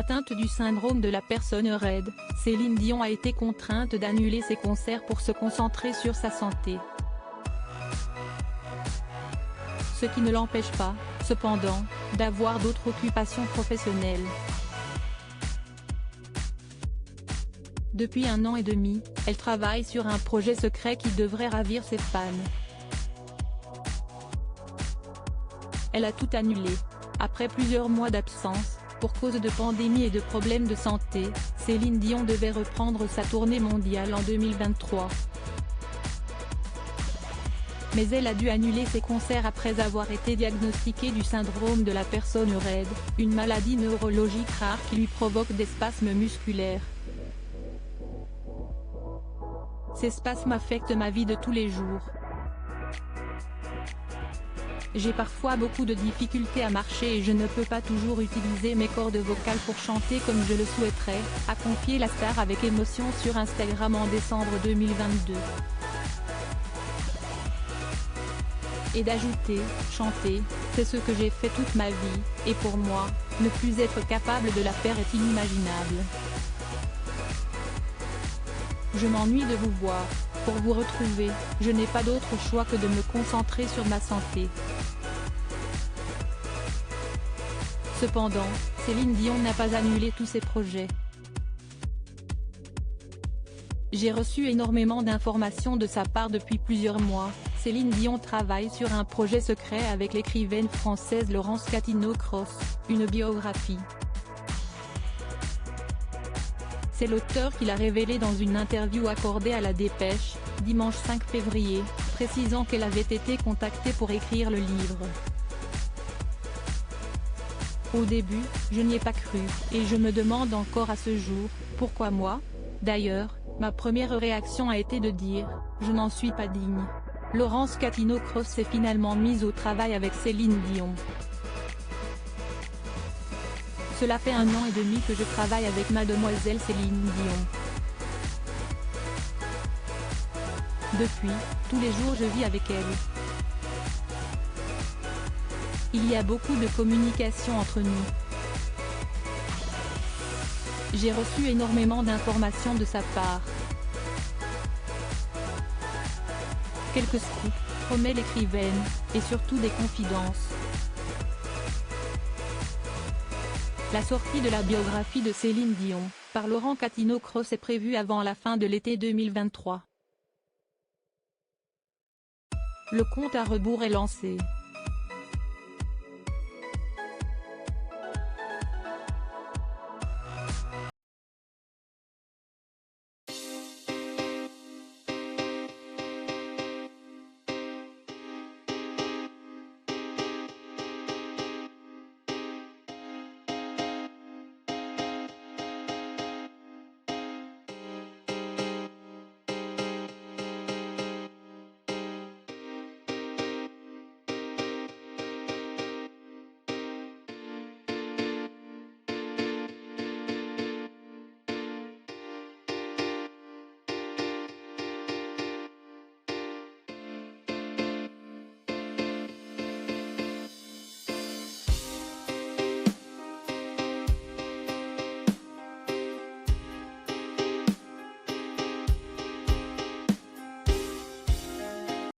Atteinte du syndrome de la personne raide, Céline Dion a été contrainte d'annuler ses concerts pour se concentrer sur sa santé. Ce qui ne l'empêche pas, cependant, d'avoir d'autres occupations professionnelles. Depuis 1 an et demi, elle travaille sur un projet secret qui devrait ravir ses fans. Elle a tout annulé. Après plusieurs mois d'absence, pour cause de pandémie et de problèmes de santé, Céline Dion devait reprendre sa tournée mondiale en 2023. Mais elle a dû annuler ses concerts après avoir été diagnostiquée du syndrome de la personne raide, une maladie neurologique rare qui lui provoque des spasmes musculaires. Ces spasmes affectent ma vie de tous les jours. J'ai parfois beaucoup de difficultés à marcher et je ne peux pas toujours utiliser mes cordes vocales pour chanter comme je le souhaiterais, a confié la star avec émotion sur Instagram en décembre 2022. Et d'ajouter, chanter, c'est ce que j'ai fait toute ma vie, et pour moi, ne plus être capable de la faire est inimaginable. Je m'ennuie de vous voir, pour vous retrouver, je n'ai pas d'autre choix que de me concentrer sur ma santé. Cependant, Céline Dion n'a pas annulé tous ses projets. J'ai reçu énormément d'informations de sa part depuis plusieurs mois. Céline Dion travaille sur un projet secret avec l'écrivaine française Laurence Catino-Cross, une biographie. C'est l'auteur qui l'a révélé dans une interview accordée à La Dépêche, dimanche 5 février, précisant qu'elle avait été contactée pour écrire le livre. Au début, je n'y ai pas cru, et je me demande encore à ce jour, pourquoi moi ? D'ailleurs, ma première réaction a été de dire, je n'en suis pas digne. Laurence Catino-Cross s'est finalement mise au travail avec Céline Dion. Cela fait 1 an et demi que je travaille avec mademoiselle Céline Dion. Depuis, tous les jours je vis avec elle. Il y a beaucoup de communication entre nous. J'ai reçu énormément d'informations de sa part. Quelques scoops, promet l'écrivaine, et surtout des confidences. La sortie de la biographie de Céline Dion, par Laurent Catino-Cross est prévue avant la fin de l'été 2023. Le compte à rebours est lancé.